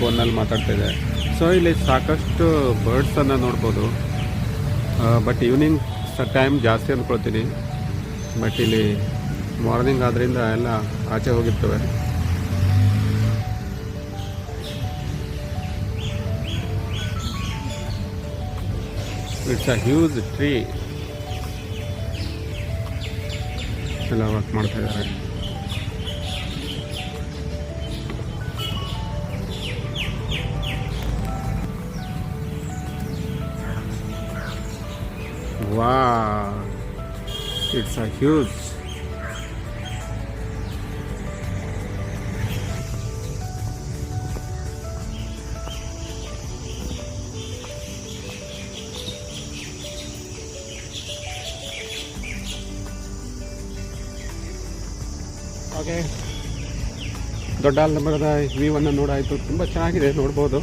ಫೋನಲ್ಲಿ ಮಾತಾಡ್ತಾ ಇದೆ. ಸೊ ಇಲ್ಲಿ ಸಾಕಷ್ಟು ಬರ್ಡ್ಸನ್ನು ನೋಡ್ಬೋದು. ಬಟ್ ಈವ್ನಿಂಗ್ ಟೈಮ್ ಜಾಸ್ತಿ ಅಂದ್ಕೊಳ್ತೀನಿ. ಬಟ್ ಇಲ್ಲಿ ಮಾರ್ನಿಂಗ್ ಆದ್ದರಿಂದ ಎಲ್ಲ ಆಚೆ ಹೋಗಿರ್ತವೆ. It's a huge tree. ಎಲ್ಲ ವರ್ಕ್ ಮಾಡ್ತಾ ಇದ್ದಾರೆ. Wow, it's a huge. Okay, ದೊಡ್ಡ ಆಲದ ಮರದ ವ್ಯೂವನ್ನು ನೋಡಾಯಿತು. ತುಂಬ ಚೆನ್ನಾಗಿದೆ, ನೋಡ್ಬೋದು.